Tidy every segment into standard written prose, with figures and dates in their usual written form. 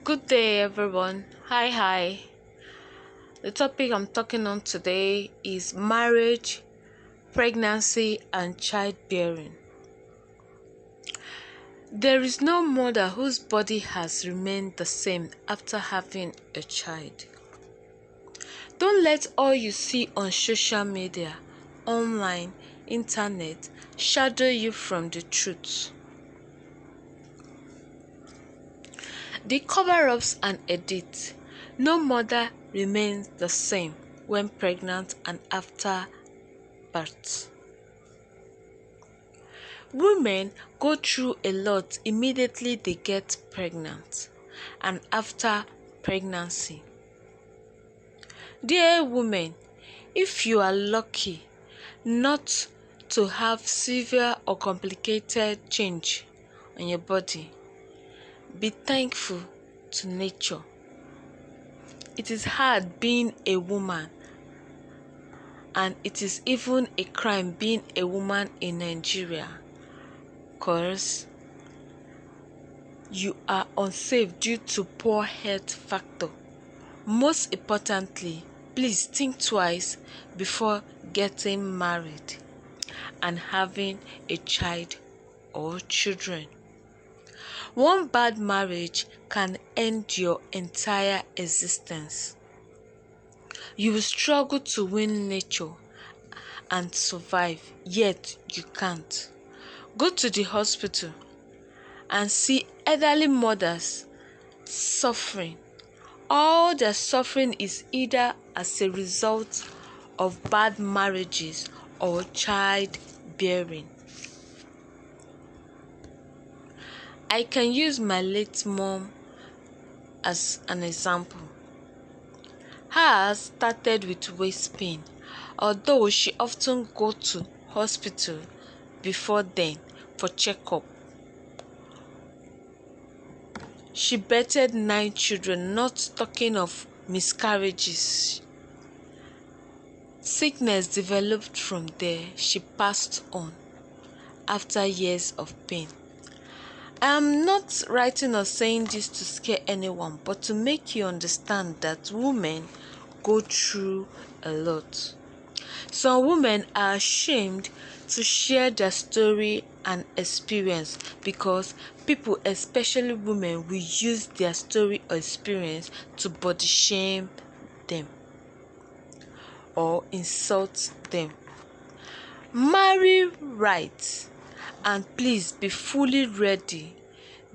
Good day, everyone. Hi. The topic I'm talking on today is marriage, pregnancy, and childbearing. There is no mother whose body has remained the same after having a child. Don't let all you see on social media, online, internet shadow you from the truth. The cover-ups and edits. No mother remains the same when pregnant and after birth. Women go through a lot immediately they get pregnant and after pregnancy. Dear women, if you are lucky not to have severe or complicated change on your body, be thankful to nature. It is hard being a woman, and it is even a crime being a woman in Nigeria, because you are unsafe due to poor health factor. Most importantly, please think twice before getting married and having a child or children. One bad marriage can end your entire existence. You will struggle to win nature and survive, yet you can't. Go to the hospital and see elderly mothers suffering. All their suffering is either as a result of bad marriages or childbearing. I can use my late mom as an example. Hers started with waist pain, although she often go to hospital before then for checkup. She birthed 9 children, not talking of miscarriages. Sickness developed from there. She passed on after years of pain. I am not writing or saying this to scare anyone, but to make you understand that women go through a lot. Some women are ashamed to share their story and experience because people, especially women, will use their story or experience to body shame them or insult them. Marry right, and please be fully ready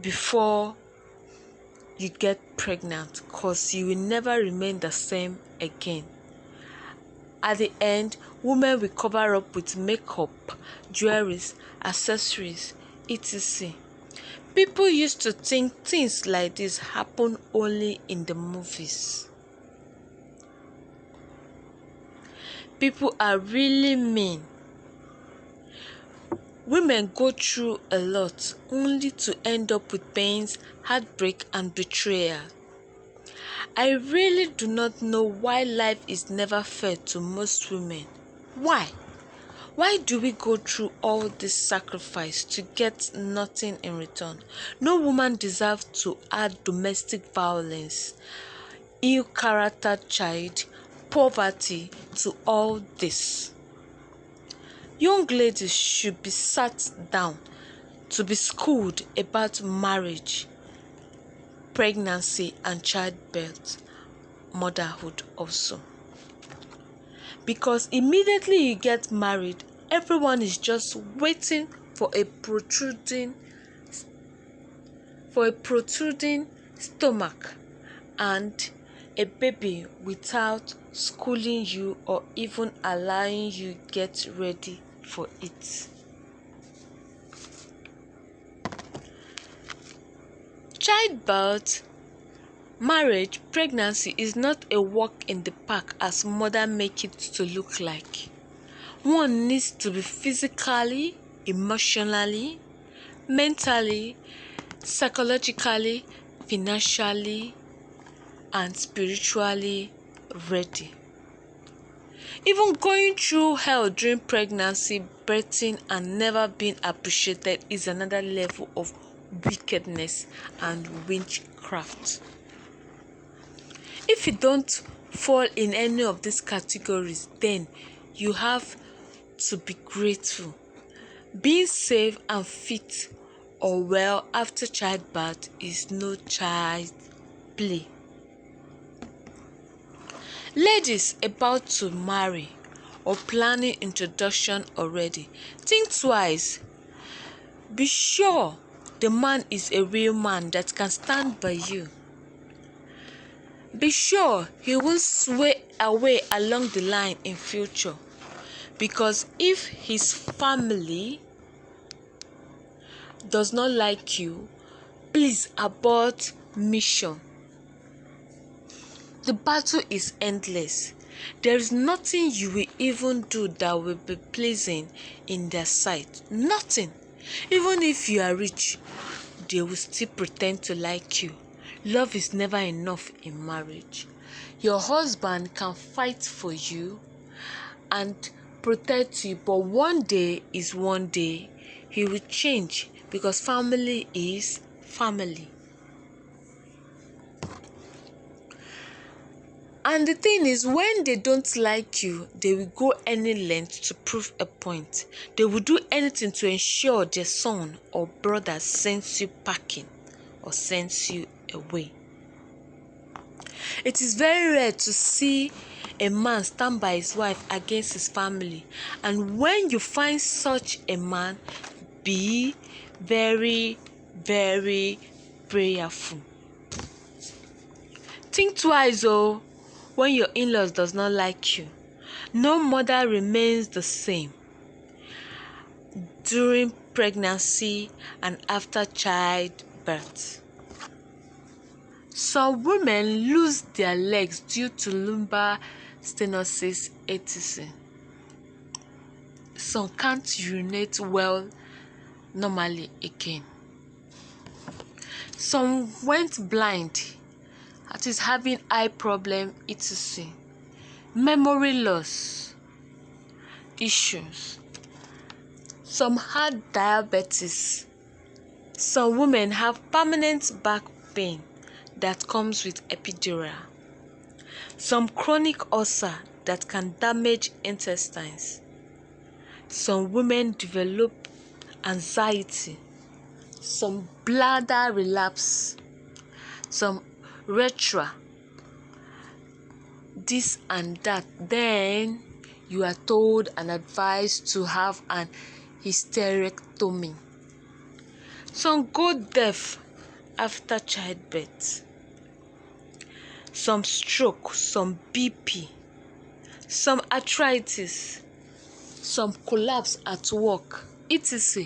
before you get pregnant, because you will never remain the same again. At the end, women will cover up with makeup, jewelries, accessories, etc. People used to think things like this happen only in the movies. People are really mean. Women go through a lot only to end up with pains, heartbreak, and betrayal. I really do not know why life is never fair to most women. Why? Why do we go through all this sacrifice to get nothing in return? No woman deserves to add domestic violence, ill character child, poverty to all this. Young ladies should be sat down to be schooled about marriage, pregnancy, and childbirth, motherhood also. Because immediately you get married, everyone is just waiting for a protruding stomach and a baby without schooling you or even allowing you get ready for it. Childbirth, marriage, pregnancy is not a walk in the park as mothers make it to look like. One needs to be physically, emotionally, mentally, psychologically, financially, and spiritually ready. Even going through hell during pregnancy, birthing, and never being appreciated is another level of wickedness, and witchcraft. If you don't fall in any of these categories, then you have to be grateful. Being safe and fit or well after childbirth is no child play. Ladies about to marry or planning introduction already, think twice. Be sure the man is a real man that can stand by you. Be sure he won't sway away along the line in future, because if his family does not like you, please abort mission. The battle is endless. There is nothing you will even do that will be pleasing in their sight. Nothing. Even if you are rich, they will still pretend to like you. Love is never enough in marriage. Your husband can fight for you and protect you, but one day is one day. He will change, because family is family. And the thing is, when they don't like you, they will go any length to prove a point. They will do anything to ensure their son or brother sends you packing or sends you away. It is very rare to see a man stand by his wife against his family. And when you find such a man, be very, very prayerful. Think twice, when your in-laws does not like you. No mother remains the same during pregnancy and after childbirth. Some women lose their legs due to lumbar stenosis, etc. Some can't urinate well normally again. Some went blind, that is having eye problem, etc. Memory loss issues. Some had diabetes. Some women have permanent back pain that comes with epidural. Some chronic ulcer that can damage intestines. Some women develop anxiety. Some bladder relapse. Some urethra. This and that. Then you are told and advised to have an hysterectomy. Some go deaf after childbirth. Some stroke, some BP, some arthritis, some collapse at work, etc.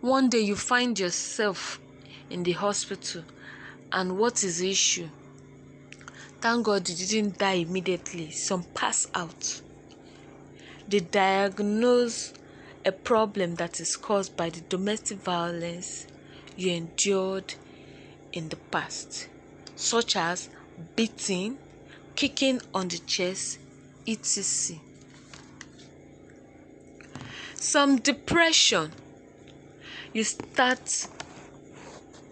One day you find yourself in the hospital, and what is the issue? Thank God you didn't die immediately. Some pass out. They diagnose a problem that is caused by the domestic violence you endured in the past, such as beating, kicking on the chest, etc. Some depression. You start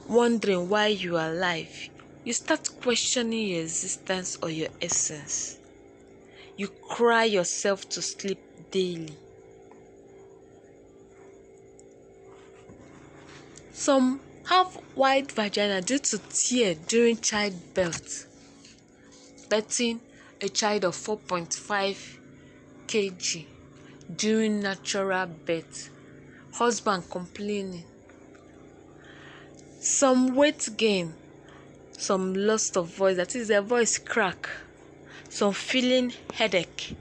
wondering why you are alive. You start questioning your existence or your essence. You cry yourself to sleep daily. Some have wide vagina due to tear during childbirth, birthing a child of 4.5 kg during natural birth. Husband complaining. Some weight gain. Some loss of voice, that is, their voice crack. Some feeling headache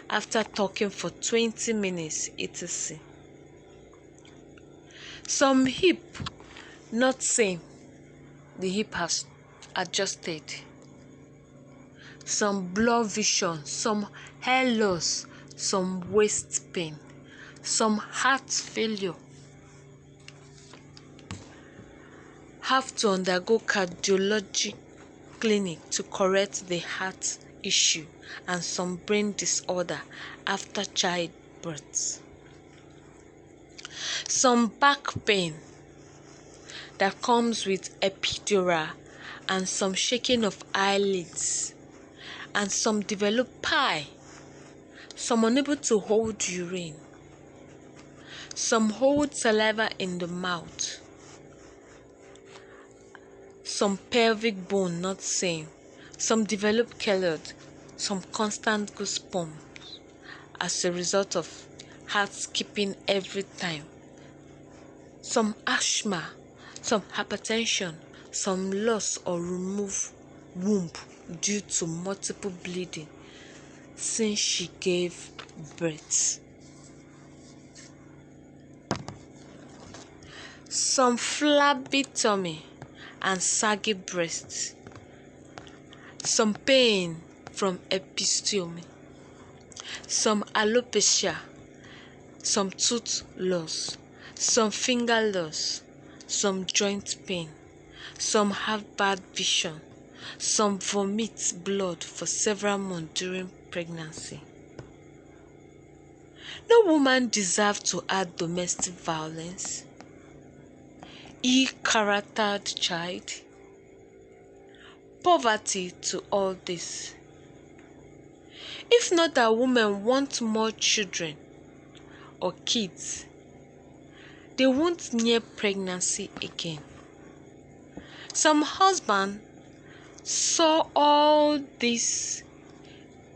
after talking for 20 minutes, etc. Some hip not same. The hip has adjusted. Some blurred vision, some hair loss, some waist pain, some heart failure. Have to undergo cardiology clinic to correct the heart issue, and some brain disorder after childbirth. Some back pain. that comes with epidural and some shaking of eyelids, and some develop pie, some unable to hold urine, some hold saliva in the mouth, some pelvic bone not same, some develop keloid, some constant goosebumps as a result of heart skipping every time, some asthma, some hypertension, some loss or remove womb due to multiple bleeding since she gave birth, some flabby tummy and saggy breasts, some pain from episiotomy, some alopecia, some tooth loss, some finger loss, some joint pain, some have bad vision, some vomit blood for several months during pregnancy. No woman deserves to add domestic violence, ill-charactered child, poverty to all this. If not that women want more children or kids, they won't near pregnancy again. Some husbands saw all this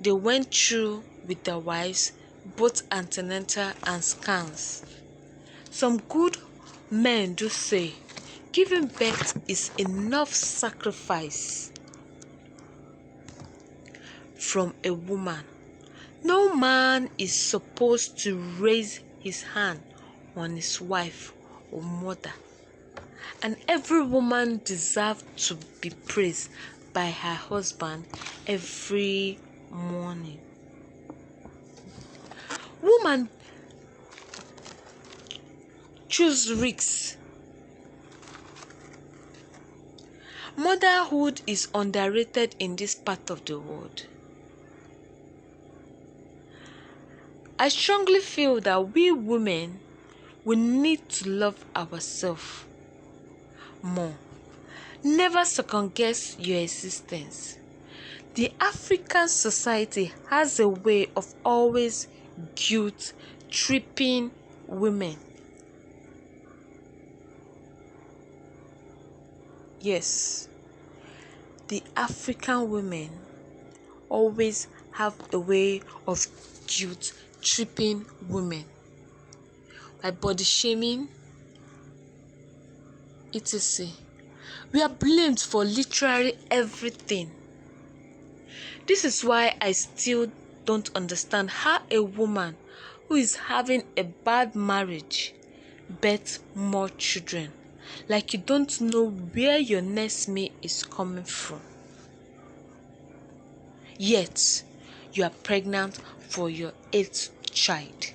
they went through with their wives, both antenatal and scans. Some good men do say giving birth is enough sacrifice from a woman. No man is supposed to raise his hand on his wife or mother, and every woman deserves to be praised by her husband every morning. Woman choose risks. Motherhood is underrated in this part of the world. I strongly feel that we women need to love ourselves more. Never second guess your existence. The African society has a way of always guilt tripping women. Yes, the African women always have a way of guilt tripping women by body shaming, etc. We are blamed for literally everything. This is why I still don't understand how a woman who is having a bad marriage births more children. Like you don't know where your next meal is coming from. Yet, you are pregnant for your 8th child.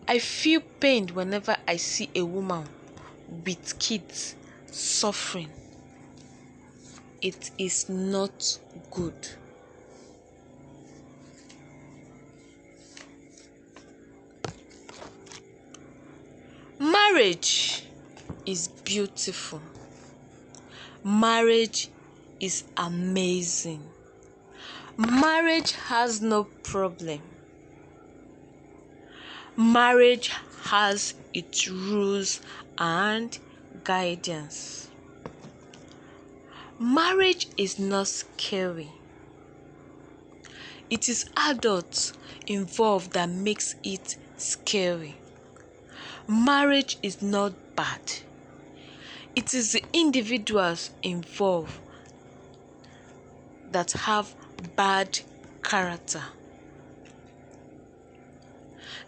I feel pained whenever I see a woman with kids suffering. It is not good. Marriage is beautiful. Marriage is amazing. Marriage has no problem. Marriage has its rules and guidance. Marriage is not scary. It is adults involved that makes it scary. Marriage is not bad. It is the individuals involved that have bad character.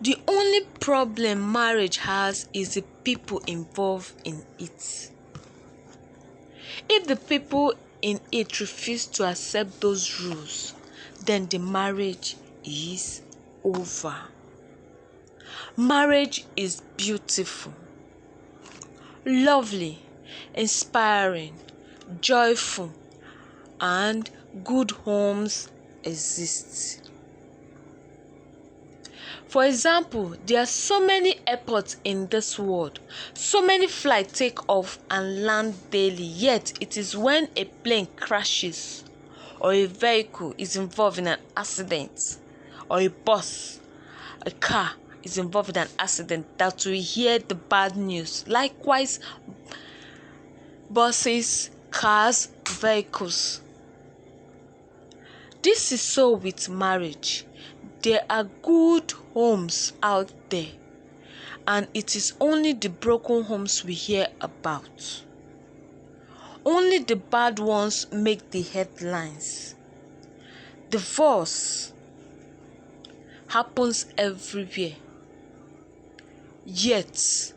The only problem marriage has is the people involved in it. If the people in it refuse to accept those rules, then the marriage is over. Marriage is beautiful, lovely, inspiring, joyful, and good homes exist. For example, there are so many airports in this world, so many flights take off and land daily, yet it is when a plane crashes or a vehicle is involved in an accident, or a bus, a car is involved in an accident, that we hear the bad news. Likewise, buses, cars, vehicles. This is so with marriage. There are good homes out there, and it is only the broken homes we hear about. Only the bad ones make the headlines. Divorce happens everywhere, yet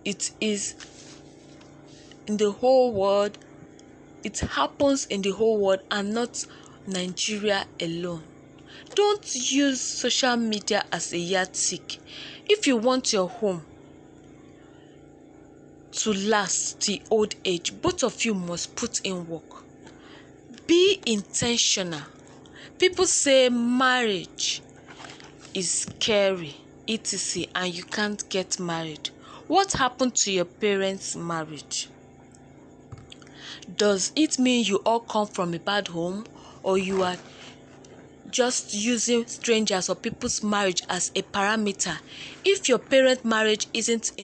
it is in the whole world. It happens in the whole world and not Nigeria alone. Don't use social media as a yardstick. If you want your home to last till old age, both of you must put in work. Be intentional. People say marriage is scary, etc., and you can't get married. What happened to your parents' marriage? Does it mean you all come from a bad home, or you are just using strangers or people's marriage as a parameter? If your parent marriage isn't